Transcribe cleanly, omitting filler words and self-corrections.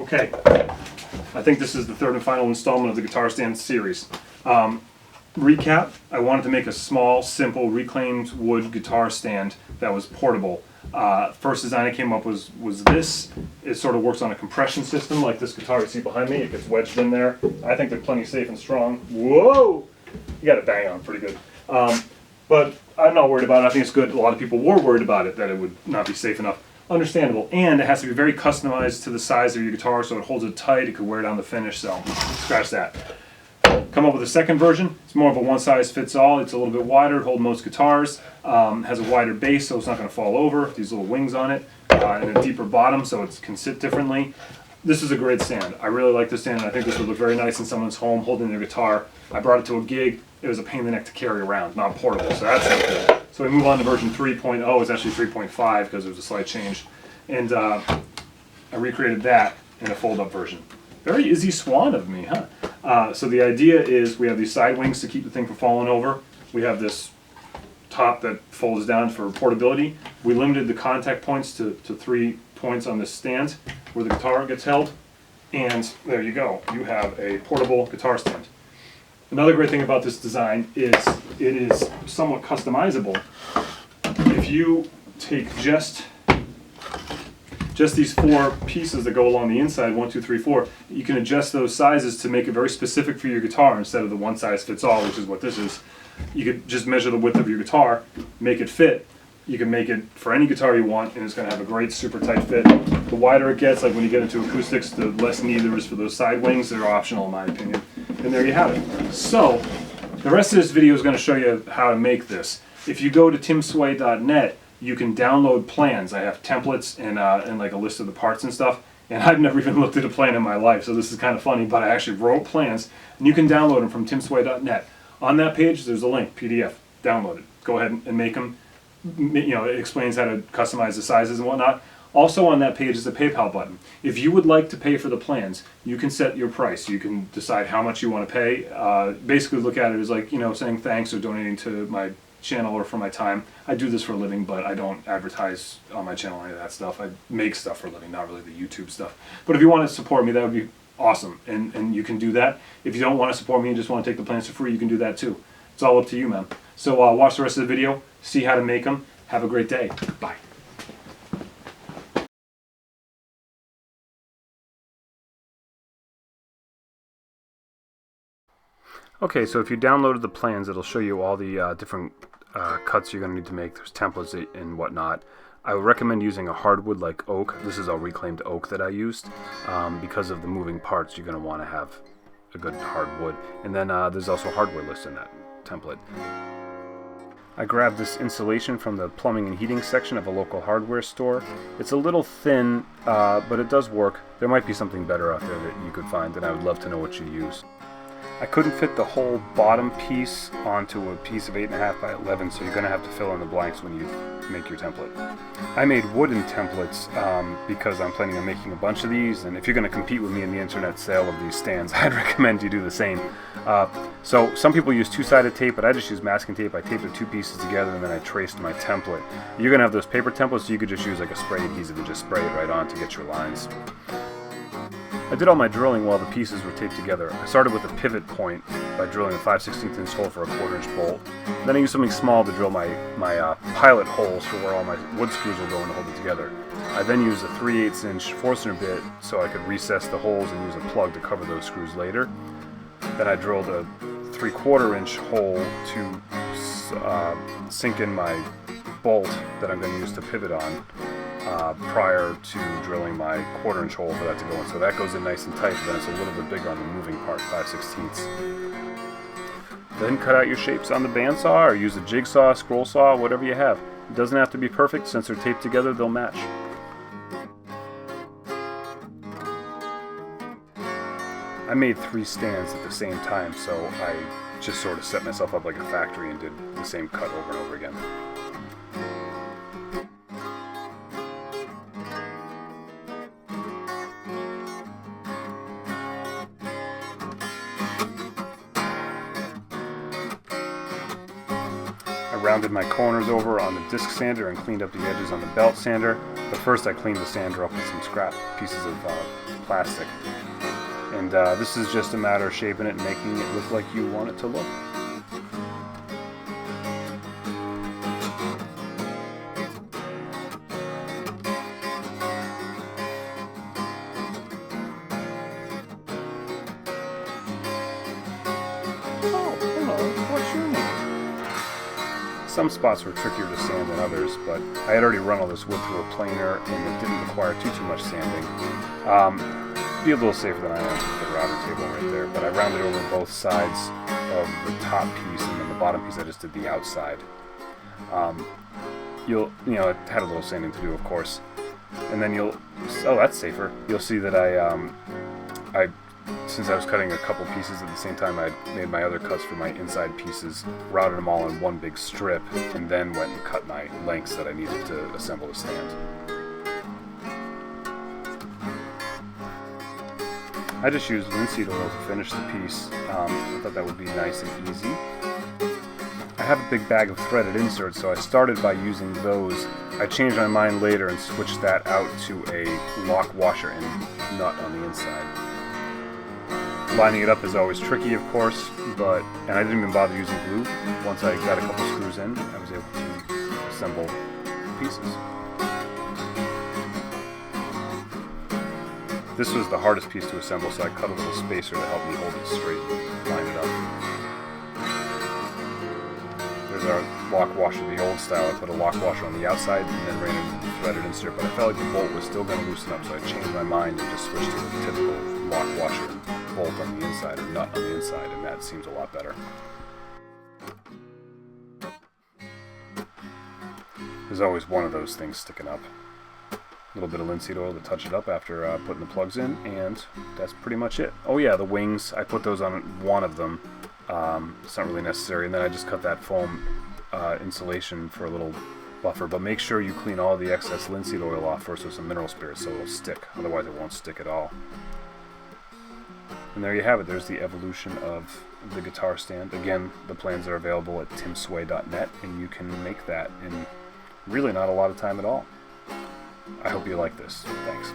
Okay, I think this is the third and final installment of the guitar stand series. Recap, I wanted to make a small, simple, reclaimed wood guitar stand that was portable. First design I came up was this. It sort of works on a compression system like this guitar you see behind me. It gets wedged in there. I think they're plenty safe and strong. Whoa! You got it bang on pretty good. But I'm not worried about it. I think it's good. A lot of people were worried about it, that it would not be safe enough. Understandable. And it has to be very customized to the size of your guitar, so it holds it tight. It could wear down the finish, so scratch that. Come up with a second version. It's more of a one-size-fits-all. It's a little bit wider. It holds most guitars. Has a wider base, so it's not going to fall over. These little wings on it. And a deeper bottom, so it can sit differently. This is a great stand. I really like this stand, and I think this would look very nice in someone's home holding their guitar. I brought it to a gig. It was a pain in the neck to carry around, not portable, so that's not good. So we move on to version 3.0. It's actually 3.5 because there was a slight change. And I recreated that in a fold-up version. Very Izzy Swan of me, huh? So the idea is we have these side wings to keep the thing from falling over. We have this top that folds down for portability. We limited the contact points to 3 points on this stand where the guitar gets held. And there you go. You have a portable guitar stand. Another great thing about this design is it is somewhat customizable. If you take just these 4 pieces that go along the inside, 1, 2, 3, 4, you can adjust those sizes to make it very specific for your guitar instead of the one-size-fits-all, which is what this is. You could just measure the width of your guitar, make it fit. You can make it for any guitar you want, and it's going to have a great super tight fit. The wider it gets, like when you get into acoustics, the less need there is for those side wings. They're optional in my opinion. And there you have it. So, the rest of this video is going to show you how to make this. If you go to timsway.net, you can download plans. I have templates and like a list of the parts and stuff. And I've never even looked at a plan in my life, so this is kind of funny, but I actually wrote plans. And you can download them from timsway.net. On that page, there's a link, PDF. Download it. Go ahead and make them. You know, it explains how to customize the sizes and whatnot. Also on that page is a PayPal button. If you would like to pay for the plans, you can set your price. You can decide how much you want to pay. Basically look at it as like, you know, saying thanks or donating to my channel or for my time. I do this for a living, but I don't advertise on my channel any of that stuff. I make stuff for a living, not really the YouTube stuff. But if you want to support me, that would be awesome, and you can do that. If you don't want to support me and just want to take the plans for free, you can do that too. It's all up to you, man. So watch the rest of the video, see how to make them. Have a great day. Bye. Okay, so if you downloaded the plans, it'll show you all the different cuts you're going to need to make. There's templates and whatnot. I would recommend using a hardwood like oak. This is a reclaimed oak that I used. Because of the moving parts, you're going to want to have a good hardwood. And then there's also hardware list in that template. I grabbed this insulation from the plumbing and heating section of a local hardware store. It's a little thin, but it does work. There might be something better out there that you could find, and I would love to know what you use. I couldn't fit the whole bottom piece onto a piece of 8.5 by 11, so you're going to have to fill in the blanks when you make your template. I made wooden templates because I'm planning on making a bunch of these, and if you're going to compete with me in the internet sale of these stands, I'd recommend you do the same. So some people use two-sided tape, but I just use masking tape. I taped the 2 pieces together and then I traced my template. You're going to have those paper templates, so you could just use like a spray adhesive and just spray it right on to get your lines. I did all my drilling while the pieces were taped together. I started with a pivot point by drilling a 5/16 inch hole for a 1/4 inch bolt. Then I used something small to drill my pilot holes for where all my wood screws will go in to hold it together. I then used a 3/8 inch Forstner bit so I could recess the holes and use a plug to cover those screws later. Then I drilled a 3/4 inch hole to sink in my bolt that I'm going to use to pivot on. Prior to drilling my 1/4 inch hole for that to go in. So that goes in nice and tight, but then it's a little bit bigger on the moving part, 5/16. Then cut out your shapes on the bandsaw or use a jigsaw, scroll saw, whatever you have. It doesn't have to be perfect. Since they're taped together, they'll match. I made 3 stands at the same time, so I just sort of set myself up like a factory and did the same cut over and over again. I rounded my corners over on the disc sander and cleaned up the edges on the belt sander, But first I cleaned the sander up with some scrap pieces of plastic. And this is just a matter of shaping it and making it look like you want it to look. Oh, hello, what's your name? Some spots were trickier to sand than others, but I had already run all this wood through a planer and it didn't require too much sanding. Be a little safer than I am with the router table right there, but I rounded over both sides of the top piece, and then the bottom piece I just did the outside. It had a little sanding to do, of course, and then oh, that's safer. You'll see that since I was cutting a couple pieces at the same time, I made my other cuts for my inside pieces, routed them all in one big strip, and then went and cut my lengths that I needed to assemble the stand. I just used linseed oil to finish the piece. I thought that would be nice and easy. I have a big bag of threaded inserts, so I started by using those. I changed my mind later and switched that out to a lock washer and nut on the inside. Lining it up is always tricky, of course, and I didn't even bother using glue. Once I got a couple screws in, I was able to assemble pieces. This was the hardest piece to assemble, so I cut a little spacer to help me hold it straight and line it up. There's our lock washer, the old style. I put a lock washer on the outside and then ran into the threaded insert, but I felt like the bolt was still going to loosen up, so I changed my mind and just switched to a typical lock washer and bolt on the inside, or nut on the inside, and that seems a lot better. There's always one of those things sticking up. A little bit of linseed oil to touch it up after putting the plugs in, and that's pretty much it. Oh yeah, the wings, I put those on one of them. It's not really necessary, and then I just cut that foam insulation for a little buffer, but make sure you clean all the excess linseed oil off first with some mineral spirits so it'll stick, otherwise it won't stick at all. And there you have it, there's the evolution of the guitar stand. Again, the plans are available at timsway.net, and you can make that in really not a lot of time at all. I hope you like this. Thanks.